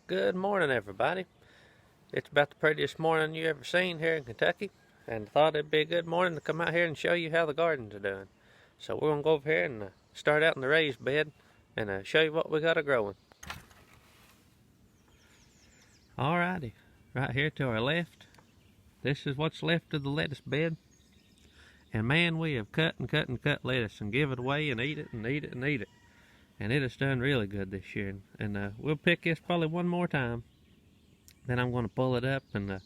Good morning, everybody. It's about the prettiest morning you ever seen here in Kentucky, and I thought it'd be a good morning to come out here and show you how the gardens are doing. So we're gonna go over here and start out in the raised bed and show you what we got a growing. Alrighty, right here to our left, this is what's left of the lettuce bed. And man, we have cut and cut and cut lettuce and give it away and eat it and eat it and eat it. And it has done really good this year. And we'll pick this probably one more time. Then I'm going to pull it up and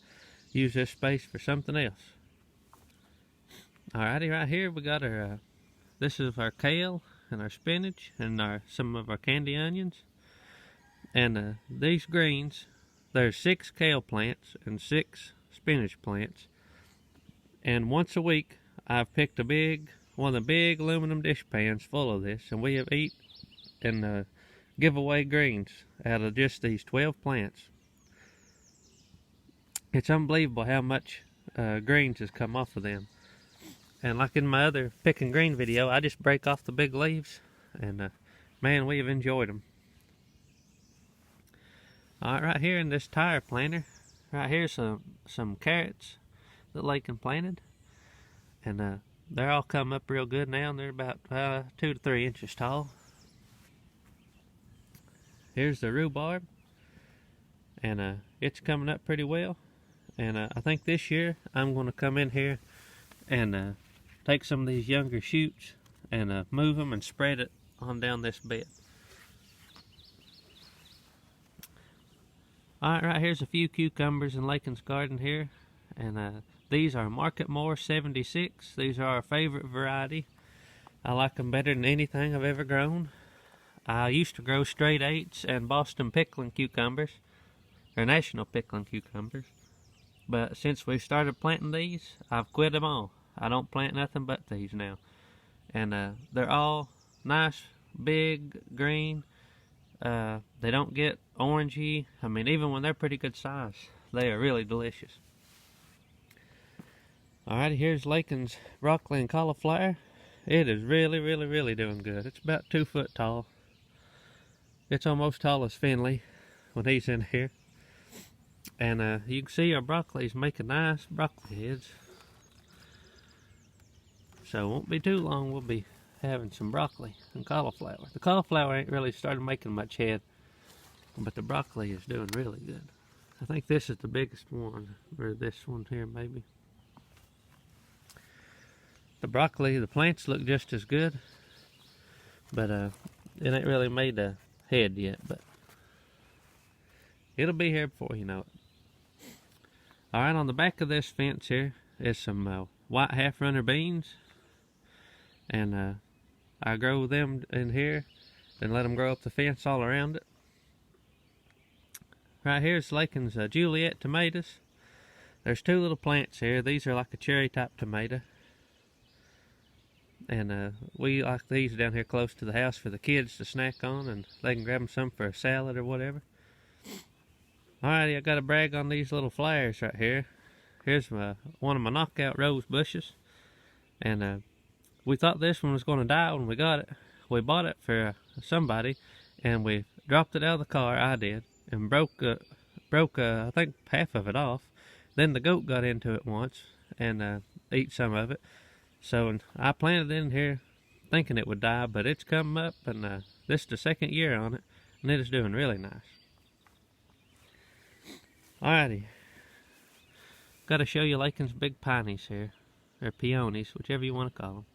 use this space for something else. Alrighty, right here we got our, this is our kale and our spinach and some of our candy onions. And these greens, there's 6 kale plants and 6 spinach plants. And once a week, I've picked one of the big aluminum dish pans full of this, and we have eat and give away greens out of just these 12 plants. It's unbelievable how much greens has come off of them. And like in my other picking green video, I just break off the big leaves, and man, we have enjoyed them. Alright, right here in this tire planter, right here's some carrots that Lakin planted. And they're all come up real good now, and they're about 2 to 3 inches tall. Here's the rhubarb, and it's coming up pretty well. And I think this year I'm going to come in here and take some of these younger shoots and move them and spread it on down this bed. Alright, right here's a few cucumbers in Lakin's garden here, and these are Market More 76. These are our favorite variety. I like them better than anything I've ever grown. I used to grow straight 8s and Boston pickling cucumbers, or national pickling cucumbers. But since we started planting these, I've quit them all. I don't plant nothing but these now. And they're all nice, big, green. They don't get orangey. I mean, even when they're pretty good size, they are really delicious. Alrighty, here's Lakin's broccoli and cauliflower. It is really doing good. It's about 2 foot tall. It's almost tall as Finley when he's in here. And you can see our broccoli's making nice broccoli heads. So it won't be too long we'll be having some broccoli and cauliflower. The cauliflower ain't really started making much head, but the broccoli is doing really good. I think this is the biggest one, or this one here maybe. The broccoli, the plants look just as good, but it ain't really made a head yet, but it'll be here before you know it. Alright, on the back of this fence here is some white half-runner beans, and I grow them in here and let them grow up the fence all around it. Right here's Lakin's Juliet tomatoes. There's 2 little plants here. These are like a cherry type tomato. And we like these down here close to the house for the kids to snack on, and they can grab them some for a salad or whatever. Alrighty, I got to brag on these little flowers right here. Here's one of my knockout rose bushes. And we thought this one was going to die when we got it. We bought it for somebody, and we dropped it out of the car, I did, and broke I think half of it off. Then the goat got into it once and ate some of it. So I planted it in here thinking it would die, but it's come up, and this is the 2nd year on it, and it is doing really nice. Alrighty, got to show you Lakin's big pineys here, or peonies, whichever you want to call them.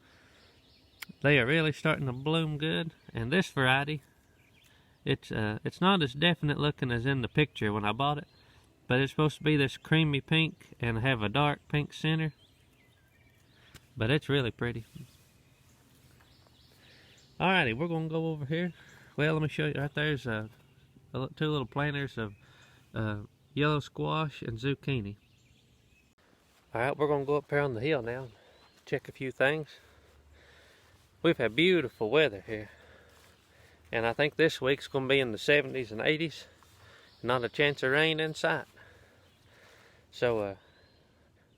They are really starting to bloom good, and this variety, it's not as definite looking as in the picture when I bought it, but it's supposed to be this creamy pink and have a dark pink center. But it's really pretty. Alrighty, we're going to go over here. Well, let me show you. Right there's 2 little planters of yellow squash and zucchini. Alright, we're going to go up here on the hill now and check a few things. We've had beautiful weather here. And I think this week's going to be in the 70s and 80s. Not a chance of rain in sight. So,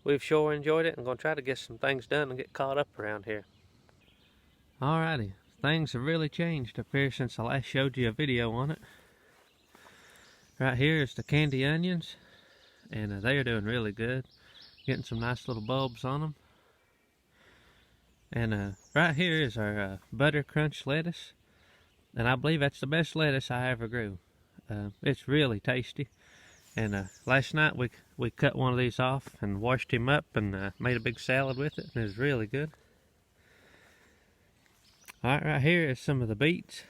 we've sure enjoyed it and going to try to get some things done and get caught up around here. Alrighty, things have really changed up here since I last showed you a video on it. Right here is the candy onions, and they are doing really good. Getting some nice little bulbs on them. And right here is our butter crunch lettuce, and I believe that's the best lettuce I ever grew. It's really tasty. And last night we cut one of these off and washed him up and made a big salad with it, and it was really good. Alright, right here is some of the beets.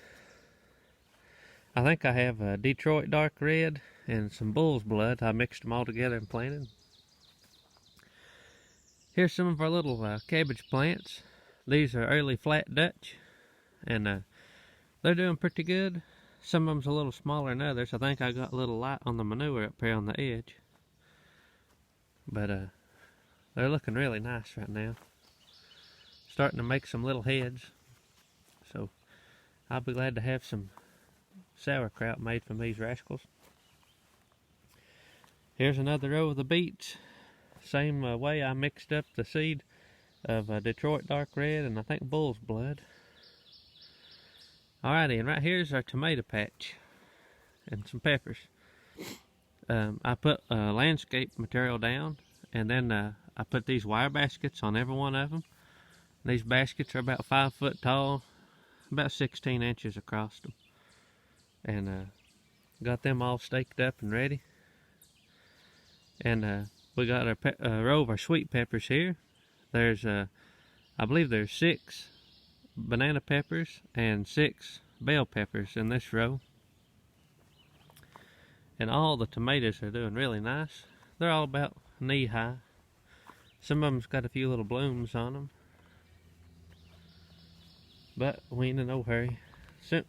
I think I have Detroit dark red and some bull's blood. I mixed them all together and planted. Here's some of our little cabbage plants. These are early flat Dutch, and they're doing pretty good. Some of them's a little smaller than others. I think I got a little light on the manure up here on the edge. But they're looking really nice right now. Starting to make some little heads. So I'll be glad to have some sauerkraut made from these rascals. Here's another row of the beets. Same way I mixed up the seed of Detroit dark red and I think bull's blood. Alrighty, and right here's our tomato patch and some peppers. I put landscape material down, and then I put these wire baskets on every one of them. These baskets are about 5 foot tall, about 16 inches across them. And got them all staked up and ready. And we got a row of our sweet peppers here. There's, I believe there's 6 banana peppers and 6 bell peppers in this row. And all the tomatoes are doing really nice. They're all about knee high. Some of them's got a few little blooms on them. But we ain't in no hurry.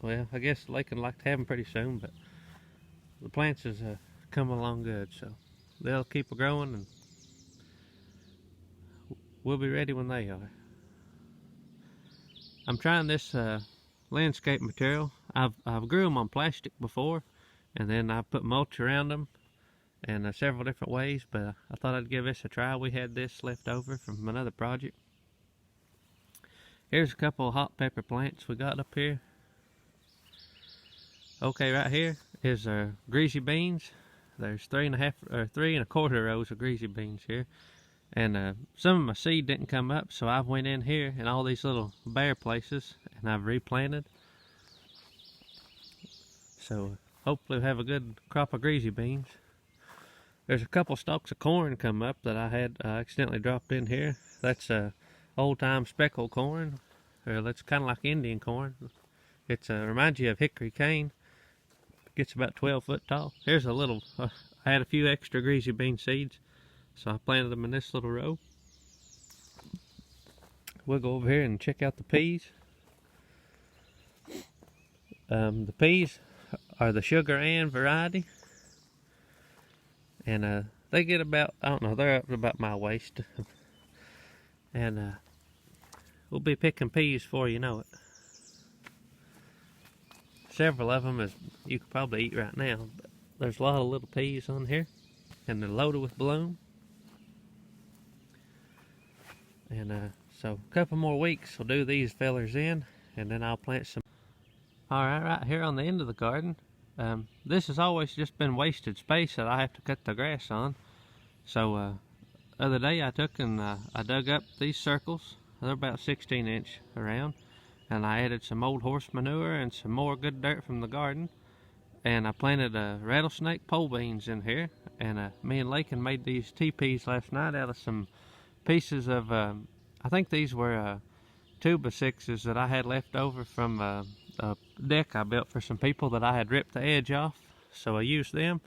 Well, I guess they can like to have them pretty soon, but the plants is coming along good, so they'll keep growing, and we'll be ready when they are. I'm trying this landscape material. I've grew them on plastic before, and then I put mulch around them in several different ways, but I thought I'd give this a try. We had this left over from another project. Here's a couple of hot pepper plants we got up here. Okay, right here is our greasy beans. There's 3 1/4 rows of greasy beans here. And some of my seed didn't come up, so I went in here in all these little bare places and I've replanted. So hopefully we'll have a good crop of greasy beans. There's a couple stalks of corn come up that I had accidentally dropped in here. That's old time speckled corn, or that's kind of like Indian corn. It reminds you of hickory cane. Gets about 12 foot tall. Here's a little, I had a few extra greasy bean seeds, so I planted them in this little row. We'll go over here and check out the peas. The peas are the Sugar Ann variety. And they get about, I don't know, they're up to about my waist. And we'll be picking peas before you know it. Several of them you could probably eat right now, but there's a lot of little peas on here, and they're loaded with bloom. And so a couple more weeks we'll do these fellers in, and then I'll plant some. Alright, right here on the end of the garden, this has always just been wasted space that I have to cut the grass on. So the other day I took and I dug up these circles. They're about 16 inch around. And I added some old horse manure and some more good dirt from the garden. And I planted rattlesnake pole beans in here. And me and Lakin made these teepees last night out of some pieces of, I think these were 2x6s that I had left over from a deck I built for some people that I had ripped the edge off. So I used them.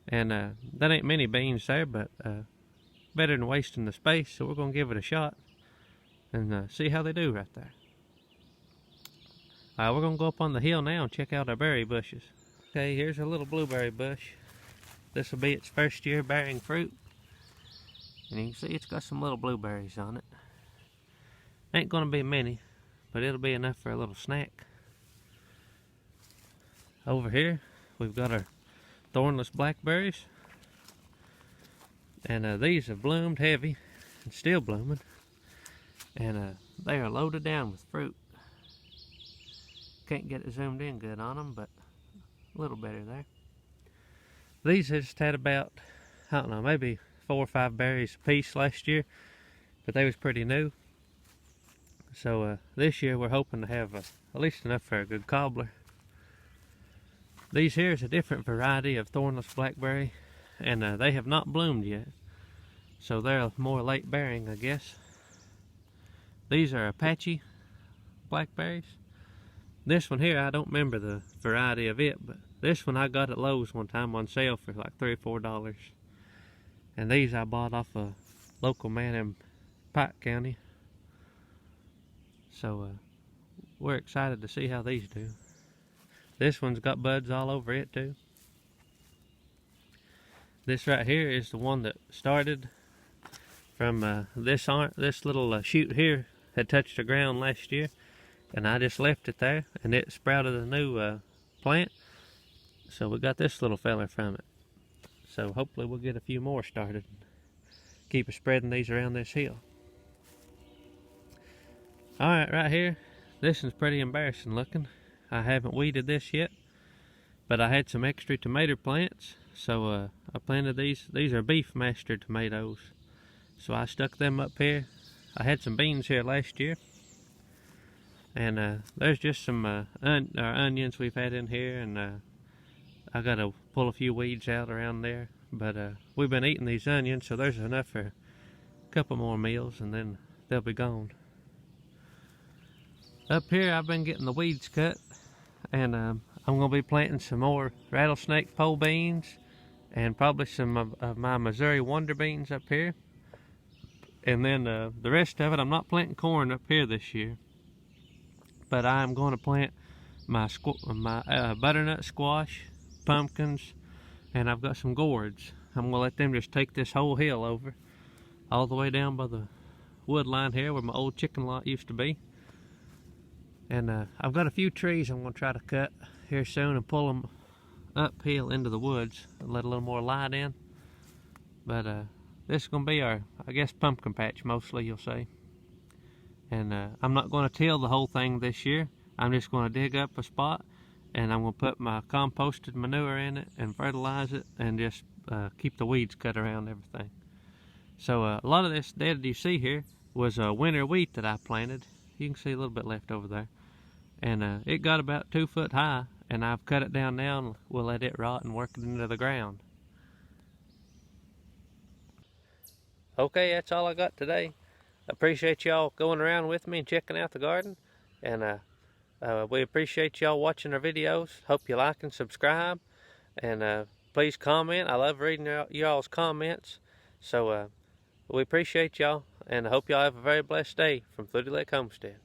And that ain't many beans there, but better than wasting the space. So we're going to give it a shot and see how they do right there. We're going to go up on the hill now and check out our berry bushes. Okay, here's a little blueberry bush. This will be its first year bearing fruit. And you can see it's got some little blueberries on it. Ain't going to be many, but it'll be enough for a little snack. Over here, we've got our thornless blackberries. And these have bloomed heavy and still blooming. And they are loaded down with fruit. Can't get it zoomed in good on them, but a little better there. these just had about, I don't know, maybe 4 or 5 berries a piece last year, but they was pretty new. So this year we're hoping to have at least enough for a good cobbler. These here is a different variety of thornless blackberry, and they have not bloomed yet, so they're more late bearing, I guess. These are Apache blackberries. This one here, I don't remember the variety of it, but this one I got at Lowe's one time on sale for like $3 or $4. And these I bought off a local man in Pike County. So we're excited to see how these do. This one's got buds all over it too. This right here is the one that started from this little shoot here had touched the ground last year, and I just left it there, and it sprouted a new plant. So we got this little fella from it. So hopefully we'll get a few more started. Keep spreading these around this hill. Alright, right here, this one's pretty embarrassing looking. I haven't weeded this yet, but I had some extra tomato plants, so I planted these. These are beef master tomatoes, so I stuck them up here. I had some beans here last year, and there's just some onions we've had in here, and I gotta pull a few weeds out around there, but we've been eating these onions, so there's enough for a couple more meals, and then they'll be gone. Up here I've been getting the weeds cut, and I'm going to be planting some more rattlesnake pole beans and probably some of my Missouri Wonder Beans up here. And then the rest of it, I'm not planting corn up here this year, but I'm going to plant my butternut squash, pumpkins, and I've got some gourds. I'm going to let them just take this whole hill over, all the way down by the wood line here where my old chicken lot used to be. And I've got a few trees I'm going to try to cut here soon and pull them uphill into the woods and let a little more light in. But this is going to be our, I guess, pumpkin patch mostly, you'll see. And I'm not going to till the whole thing this year. I'm just going to dig up a spot, and I'm going to put my composted manure in it and fertilize it, and just keep the weeds cut around everything. So a lot of this dead you see here was winter wheat that I planted. You can see a little bit left over there. And it got about 2 foot high, and I've cut it down now, and we'll let it rot and work it into the ground. Okay, that's all I got today. Appreciate y'all going around with me and checking out the garden. And we appreciate y'all watching our videos. Hope you like and subscribe. And please comment. I love reading y'all's comments. So we appreciate y'all, and I hope y'all have a very blessed day from Fluty Homestead.